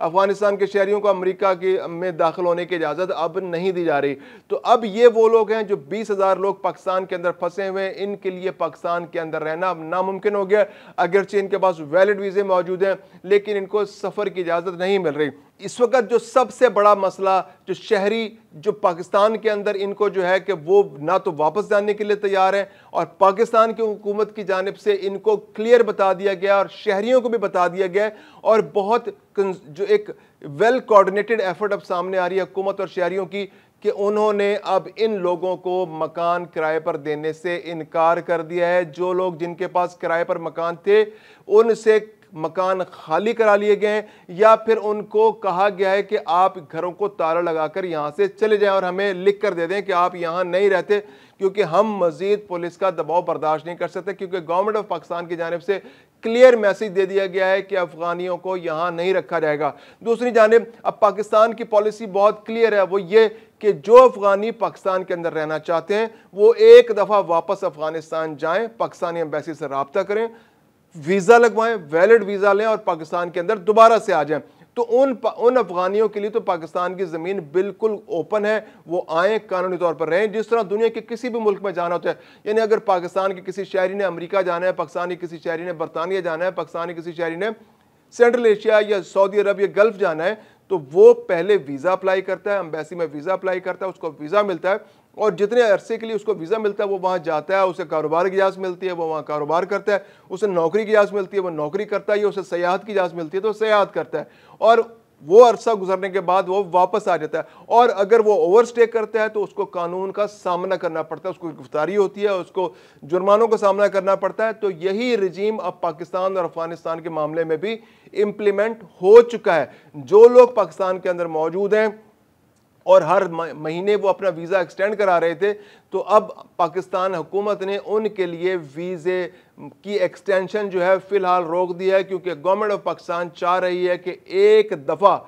افغانستان کے شہریوں کو امریکہ میں داخل ہونے کی اجازت اب نہیں دی جا رہی۔ تو اب یہ وہ لوگ ہیں جو 20,000 لوگ پاکستان کے اندر پھنسے ہوئے ہیں، ان کے لیے پاکستان کے اندر رہنا ناممکن ہو گیا، اگرچہ ان کے پاس ویلڈ ویزے موجود ہیں لیکن ان کو سفر کی اجازت نہیں مل رہی۔ اس وقت جو سب سے بڑا مسئلہ جو شہری جو پاکستان کے اندر ان کو جو ہے کہ وہ نہ تو واپس جانے کے لیے تیار ہیں، اور پاکستان کی حکومت کی جانب سے ان کو کلیئر بتا دیا گیا اور شہریوں کو بھی بتا دیا گیا، اور بہت جو ایک ویل کوارڈینیٹڈ ایفرٹ اب سامنے آ رہی ہے حکومت اور شہریوں کی، کہ انہوں نے اب ان لوگوں کو مکان کرائے پر دینے سے انکار کر دیا ہے۔ جو لوگ جن کے پاس کرائے پر مکان تھے ان سے مکان خالی کرا لیے گئے ہیں، یا پھر ان کو کہا گیا ہے کہ آپ گھروں کو تالا لگا کر یہاں سے چلے جائیں اور ہمیں لکھ کر دے دیں کہ آپ یہاں نہیں رہتے، کیونکہ ہم مزید پولیس کا دباؤ برداشت نہیں کر سکتے، کیونکہ گورنمنٹ آف پاکستان کی جانب سے کلیئر میسج دے دیا گیا ہے کہ افغانیوں کو یہاں نہیں رکھا جائے گا۔ دوسری جانب اب پاکستان کی پالیسی بہت کلیئر ہے، وہ یہ کہ جو افغانی پاکستان کے اندر رہنا چاہتے ہیں وہ ایک دفعہ واپس افغانستان جائیں، پاکستانی ایمبیسی سے رابطہ کریں، ویزا لگوائیں، ویلڈ ویزا لیں اور پاکستان کے اندر دوبارہ سے آ جائیں۔ تو ان افغانیوں کے لیے تو پاکستان کی زمین بالکل اوپن ہے، وہ آئیں، قانونی طور پر رہیں، جس طرح دنیا کے کسی بھی ملک میں جانا ہوتا ہے۔ یعنی اگر پاکستان کے کسی شہری نے امریکہ جانا ہے، پاکستانی کسی شہری نے برطانیہ جانا ہے، پاکستانی کسی شہری نے سینٹرل ایشیا یا سعودی عرب یا گلف جانا ہے، تو وہ پہلے ویزا اپلائی کرتا ہے، ایمبیسی میں ویزا اپلائی کرتا ہے، اس کو ویزا ملتا ہے، اور جتنے عرصے کے لیے اس کو ویزا ملتا ہے وہ وہاں جاتا ہے، اسے کاروبار کی اجازت ملتی ہے، وہ وہاں کاروبار کرتا ہے، اسے نوکری کی اجازت ملتی ہے، وہ نوکری کرتا ہے، یا اسے سیاحت کی اجازت ملتی ہے تو سیاحت کرتا ہے، اور وہ عرصہ گزرنے کے بعد وہ واپس آ جاتا ہے۔ اور اگر وہ اوور سٹے کرتا ہے تو اس کو قانون کا سامنا کرنا پڑتا ہے، اس کو گرفتاری ہوتی ہے، اس کو جرمانوں کا سامنا کرنا پڑتا ہے۔ تو یہی رجیم اب پاکستان اور افغانستان کے معاملے میں بھی امپلیمنٹ ہو چکا ہے۔ جو لوگ پاکستان کے اندر موجود ہیں اور ہر مہینے وہ اپنا ویزا ایکسٹینڈ کرا رہے تھے، تو اب پاکستان حکومت نے ان کے لیے ویزے کی ایکسٹینشن جو ہے فی الحال روک دیا ہے، کیونکہ گورنمنٹ آف پاکستان چاہ رہی ہے کہ ایک دفعہ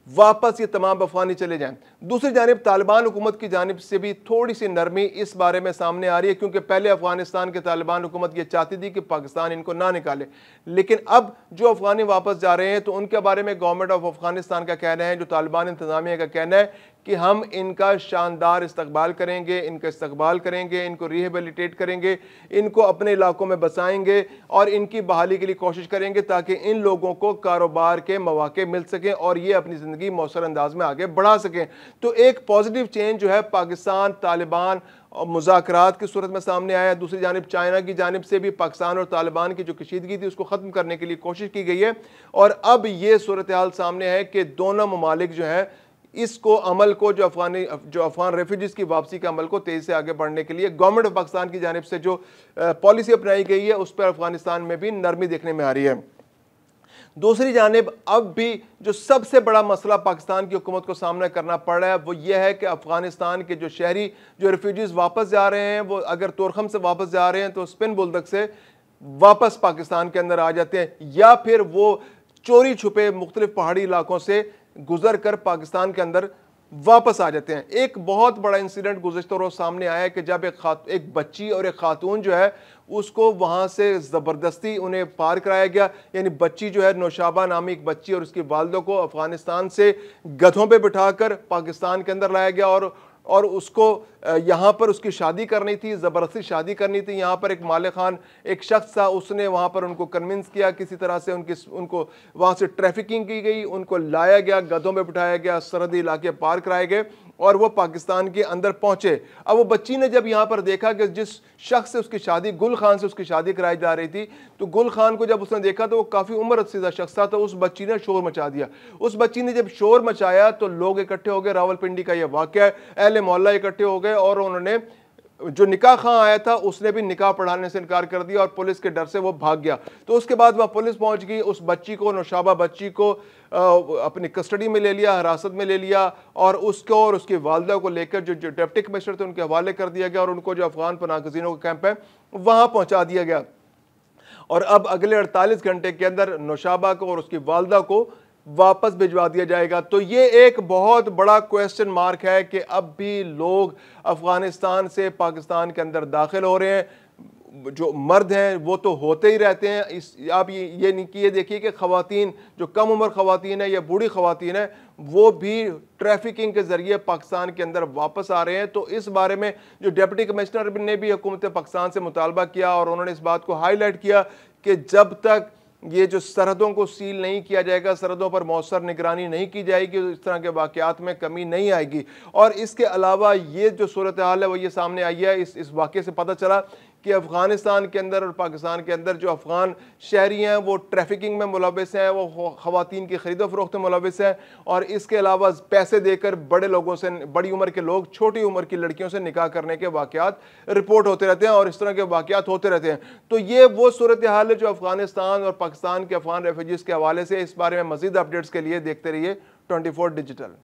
واپس یہ تمام افغانی چلے جائیں۔ دوسری جانب طالبان حکومت کی جانب سے بھی تھوڑی سی نرمی اس بارے میں سامنے آ رہی ہے، کیونکہ پہلے افغانستان کے طالبان حکومت یہ چاہتی تھی کہ پاکستان ان کو نہ نکالے، لیکن اب جو افغانی واپس جا رہے ہیں تو ان کے بارے میں گورنمنٹ آف افغانستان کا کہنا ہے، جو طالبان انتظامیہ کا کہنا ہے کہ ہم ان کا شاندار استقبال کریں گے، ان کا استقبال کریں گے، ان کو ریہیبلیٹیٹ کریں گے، ان کو اپنے علاقوں میں بسائیں گے اور ان کی بحالی کے لیے کوشش کریں گے تاکہ ان لوگوں کو کاروبار کے مواقع مل سکیں اور یہ اپنی زندگی مؤثر انداز میں آگے بڑھا سکیں۔ تو ایک پازیٹیو چینج جو ہے پاکستان طالبان اور مذاکرات کی صورت میں سامنے آیا ہے۔ دوسری جانب چائنا کی جانب سے بھی پاکستان اور طالبان کی جو کشیدگی تھی اس کو ختم کرنے کے لیے کوشش کی گئی ہے، اور اب یہ صورتحال سامنے ہے کہ دونوں ممالک جو ہیں اس کو عمل کو جو افغان ریفیوجیز کی واپسی کے عمل کو تیزی سے آگے بڑھنے کے لیے گورنمنٹ آف پاکستان کی جانب سے جو پالیسی اپنائی گئی ہے اس پر افغانستان میں بھی نرمی دیکھنے میں آ رہی ہے۔ دوسری جانب اب بھی جو سب سے بڑا مسئلہ پاکستان کی حکومت کو سامنا کرنا پڑ رہا ہے وہ یہ ہے کہ افغانستان کے جو شہری جو ریفیوجیز واپس جا رہے ہیں وہ اگر تورخم سے واپس جا رہے ہیں تو سپن بولدک سے واپس پاکستان کے اندر آ جاتے ہیں، یا پھر وہ چوری چھپے مختلف پہاڑی علاقوں سے گزر کر پاکستان کے اندر واپس آ جاتے ہیں۔ ایک بہت بڑا انسیڈنٹ گزشتہ روز سامنے آیا ہے کہ جب ایک بچی اور ایک خاتون جو ہے اس کو وہاں سے زبردستی انہیں پار کرایا گیا، یعنی بچی جو ہے نوشابہ نامی ایک بچی اور اس کی والدہ کو افغانستان سے گدھوں پہ بٹھا کر پاکستان کے اندر لایا گیا، اور اس کو یہاں پر اس کی شادی کرنی تھی، زبردستی شادی کرنی تھی۔ یہاں پر ایک مالک خان ایک شخص تھا، اس نے وہاں پر ان کو کنونس کیا، کسی طرح سے ان کو وہاں سے ٹریفکنگ کی گئی، ان کو لایا گیا، گدھوں میں بٹھایا گیا، سرحدی علاقے پار کرائے گئے اور وہ پاکستان کے اندر پہنچے۔ اب وہ بچی نے جب یہاں پر دیکھا کہ جس شخص سے اس کی شادی گل خان سے اس کی شادی کرائی جا رہی تھی، تو گل خان کو جب اس نے دیکھا تو وہ کافی عمر رسیدہ شخص تھا، تو اس بچی نے شور مچا دیا۔ اس بچی نے جب شور مچایا تو لوگ اکٹھے ہو گئے، راولپنڈی کا یہ واقعہ ہے، اہل محلہ اکٹھے ہو گئے اور انہوں نے جو نکاح خواہ آیا تھا اس نے بھی نکاح پڑھانے سے انکار کر دیا اور پولیس کے ڈر سے وہ بھاگ گیا۔ تو اس کے بعد وہاں پولیس پہنچ گئی، اس بچی کو نوشابہ بچی کو اپنی کسٹڈی میں لے لیا، حراست میں لے لیا، اور اس کو اور اس کی والدہ کو لے کر جو ڈپٹی کمشنر تھے ان کے حوالے کر دیا گیا اور ان کو جو افغان پناہ گزینوں کا کیمپ ہے وہاں پہنچا دیا گیا۔ اور اب اگلے 48 گھنٹے کے اندر نوشابہ کو اور اس کی والدہ کو واپس بھجوا دیا جائے گا۔ تو یہ ایک بہت بڑا کویسچن مارک ہے کہ اب بھی لوگ افغانستان سے پاکستان کے اندر داخل ہو رہے ہیں، جو مرد ہیں وہ تو ہوتے ہی رہتے ہیں. آپ یہ نہیں کہ یہ دیکھیے کہ خواتین جو کم عمر خواتین ہیں یا بوڑھی خواتین ہیں وہ بھی ٹریفکنگ کے ذریعے پاکستان کے اندر واپس آ رہے ہیں. تو اس بارے میں جو ڈپٹی کمشنر نے بھی حکومت پاکستان سے مطالبہ کیا اور انہوں نے اس بات کو ہائی لائٹ کیا کہ جب تک یہ جو سرحدوں کو سیل نہیں کیا جائے گا, سرحدوں پر مؤثر نگرانی نہیں کی جائے گی, اس طرح کے واقعات میں کمی نہیں آئے گی. اور اس کے علاوہ یہ جو صورتحال ہے وہ یہ سامنے آئی ہے, اس واقعے سے پتہ چلا کہ افغانستان کے اندر اور پاکستان کے اندر جو افغان شہری ہیں وہ ٹریفکنگ میں ملوث ہیں, وہ خواتین کی خرید و فروخت میں ملوث ہیں, اور اس کے علاوہ پیسے دے کر بڑے لوگوں سے, بڑی عمر کے لوگ چھوٹی عمر کی لڑکیوں سے نکاح کرنے کے واقعات رپورٹ ہوتے رہتے ہیں اور اس طرح کے واقعات ہوتے رہتے ہیں. تو یہ وہ صورتحال ہے جو افغانستان اور پاکستان کے افغان ریفیوجیز کے حوالے سے. اس بارے میں مزید اپڈیٹس کے لیے دیکھتے رہیے 24 ڈیجیٹل.